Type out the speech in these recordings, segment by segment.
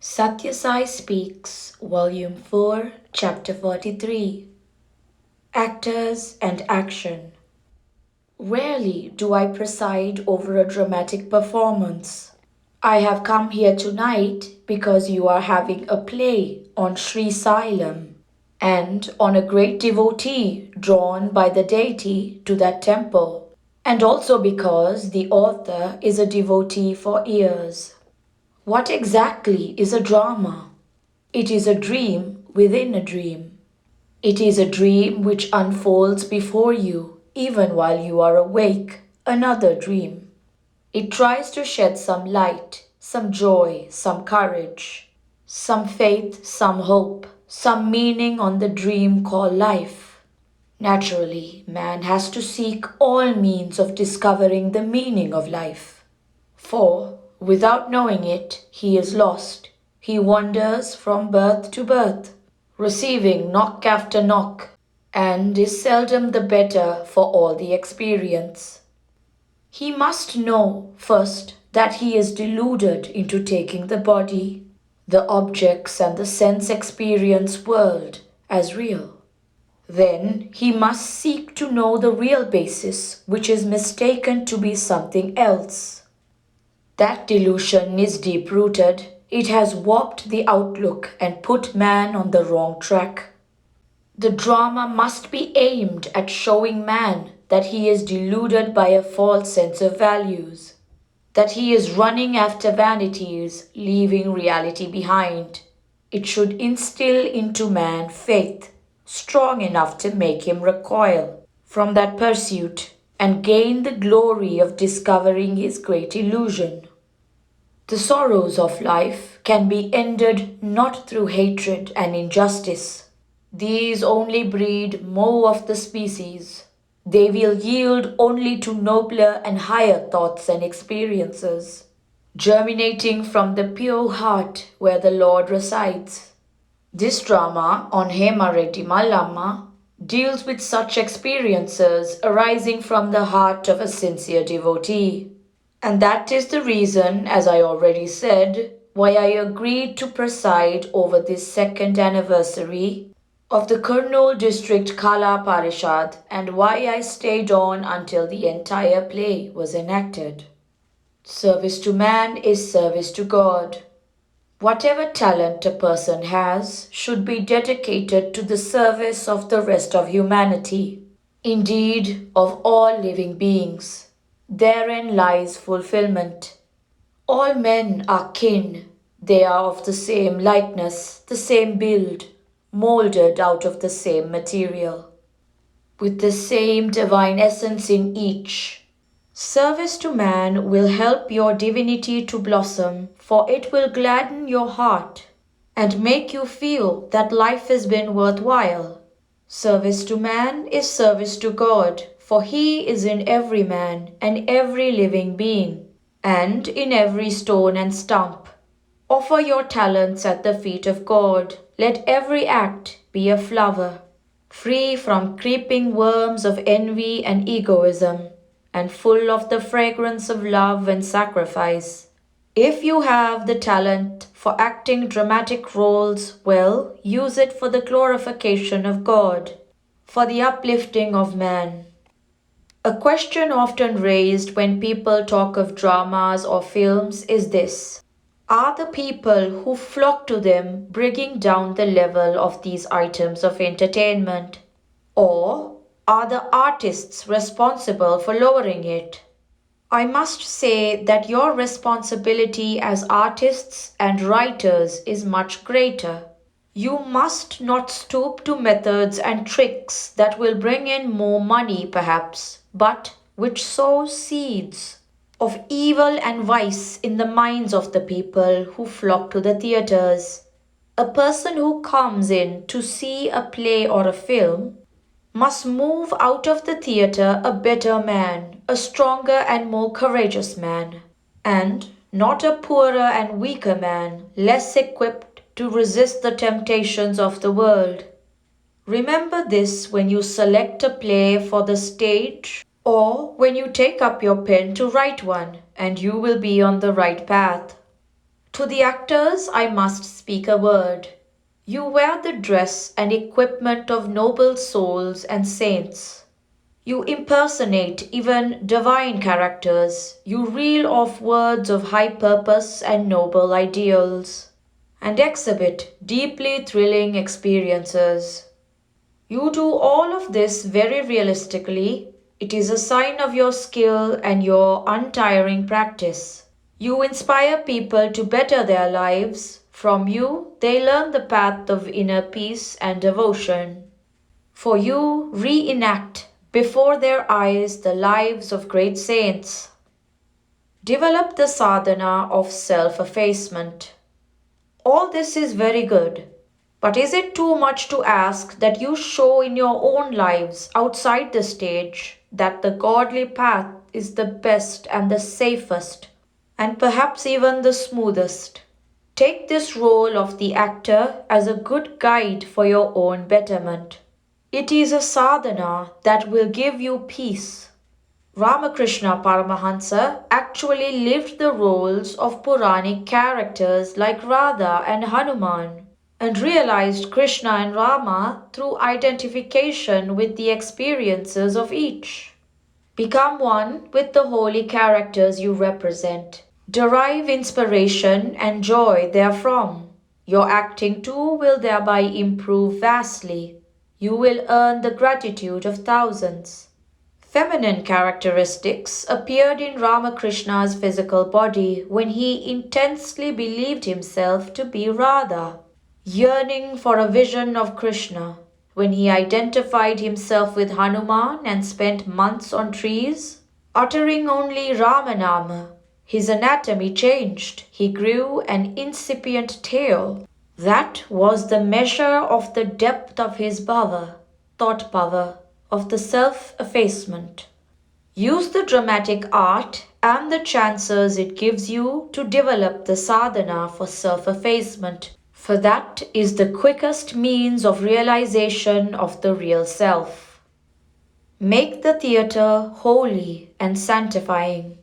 Sathya Sai Speaks, Volume 4, Chapter 43. Actors and Action. Rarely do I preside over a dramatic performance. I have come here tonight because you are having a play on Sri Sailam and on a great devotee drawn by the deity to that temple, and also because the author is a devotee for years. What exactly is a drama? It is a dream within a dream. It is a dream which unfolds before you even while you are awake, another dream. It tries to shed some light, some joy, some courage, some faith, some hope, some meaning on the dream called life. Naturally, man has to seek all means of discovering the meaning of life. For, without knowing it, he is lost. He wanders from birth to birth, receiving knock after knock, and is seldom the better for all the experience. He must know, first, that he is deluded into taking the body, the objects and the sense experience world as real. Then he must seek to know the real basis, which is mistaken to be something else. That delusion is deep rooted. It has warped the outlook and put man on the wrong track. The drama must be aimed at showing man that he is deluded by a false sense of values, that he is running after vanities, leaving reality behind. It should instill into man faith, strong enough to make him recoil from that pursuit and gain the glory of discovering his great illusion. The sorrows of life can be ended not through hatred and injustice. These only breed more of the species. They will yield only to nobler and higher thoughts and experiences, germinating from the pure heart where the Lord resides. This drama on Hema Reddy Mallamma deals with such experiences arising from the heart of a sincere devotee. And that is the reason, as I already said, why I agreed to preside over this second anniversary of the Kurnool District Kala Parishad and why I stayed on until the entire play was enacted. Service to man is service to God. Whatever talent a person has should be dedicated to the service of the rest of humanity, indeed of all living beings. Therein lies fulfillment. All men are kin. They are of the same likeness, the same build, molded out of the same material, with the same divine essence in each. Service to man will help your divinity to blossom, for it will gladden your heart and make you feel that life has been worthwhile. Service to man is service to God, for He is in every man and every living being, and in every stone and stump. Offer your talents at the feet of God. Let every act be a flower, free from creeping worms of envy and egoism, and full of the fragrance of love and sacrifice. If you have the talent for acting dramatic roles, well, use it for the glorification of God, for the uplifting of man. A question often raised when people talk of dramas or films is this: are the people who flock to them bringing down the level of these items of entertainment? Or are the artists responsible for lowering it? I must say that your responsibility as artists and writers is much greater. You must not stoop to methods and tricks that will bring in more money, perhaps, but which sow seeds of evil and vice in the minds of the people who flock to the theatres. A person who comes in to see a play or a film must move out of the theatre a better man, a stronger and more courageous man, and not a poorer and weaker man, less equipped to resist the temptations of the world. Remember this when you select a play for the stage or when you take up your pen to write one, and you will be on the right path. To the actors I must speak a word. You wear the dress and equipment of noble souls and saints. You impersonate even divine characters. You reel off words of high purpose and noble ideals, and exhibit deeply thrilling experiences. You do all of this very realistically. It is a sign of your skill and your untiring practice. You inspire people to better their lives. From you, they learn the path of inner peace and devotion. For you reenact before their eyes the lives of great saints. Develop the sadhana of self-effacement. All this is very good, but is it too much to ask that you show in your own lives outside the stage that the godly path is the best and the safest, and perhaps even the smoothest? Take this role of the actor as a good guide for your own betterment. It is a sadhana that will give you peace. Ramakrishna Paramahansa actually lived the roles of Puranic characters like Radha and Hanuman, and realized Krishna and Rama through identification with the experiences of each. Become one with the holy characters you represent. Derive inspiration and joy therefrom. Your acting too will thereby improve vastly. You will earn the gratitude of thousands. Feminine characteristics appeared in Ramakrishna's physical body when he intensely believed himself to be Radha, yearning for a vision of Krishna. When he identified himself with Hanuman and spent months on trees, uttering only Ramanama, his anatomy changed. He grew an incipient tail. That was the measure of the depth of his bhava, thought power, of the self-effacement. Use the dramatic art and the chances it gives you to develop the sadhana for self-effacement, for that is the quickest means of realization of the real self. Make the theatre holy and sanctifying.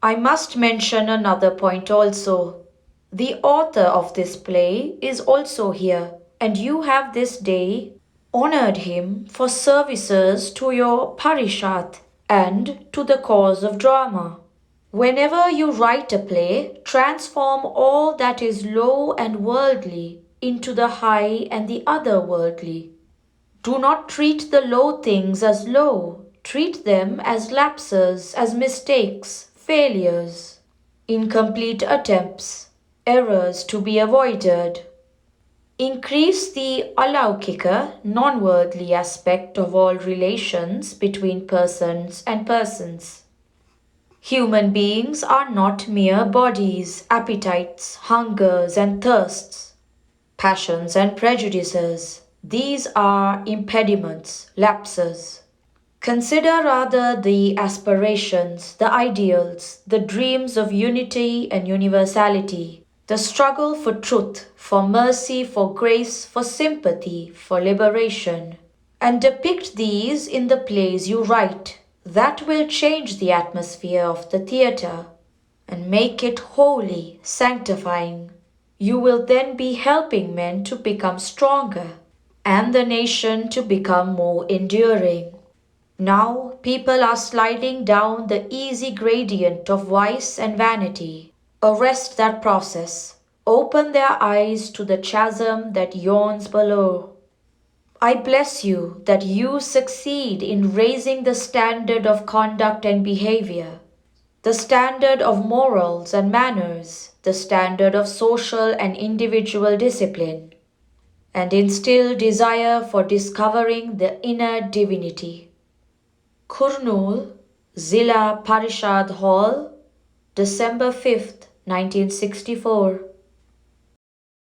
I must mention another point also. The author of this play is also here, and you have this day honored him for services to your Parishat and to the cause of drama. Whenever you write a play, transform all that is low and worldly into the high and the otherworldly. Do not treat the low things as low. Treat them as lapses, as mistakes, failures, incomplete attempts, errors to be avoided. Increase the alaukika, non-worldly aspect of all relations between persons and persons. Human beings are not mere bodies, appetites, hungers and thirsts, passions and prejudices. These are impediments, lapses. Consider rather the aspirations, the ideals, the dreams of unity and universality, the struggle for truth, for mercy, for grace, for sympathy, for liberation, and depict these in the plays you write. That will change the atmosphere of the theatre and make it holy, sanctifying. You will then be helping men to become stronger and the nation to become more enduring. Now people are sliding down the easy gradient of vice and vanity. Arrest that process. Open their eyes to the chasm that yawns below. I bless you that you succeed in raising the standard of conduct and behavior, the standard of morals and manners, the standard of social and individual discipline, and instill desire for discovering the inner divinity. Kurnool, Zilla Parishad Hall, December 5th, 1964.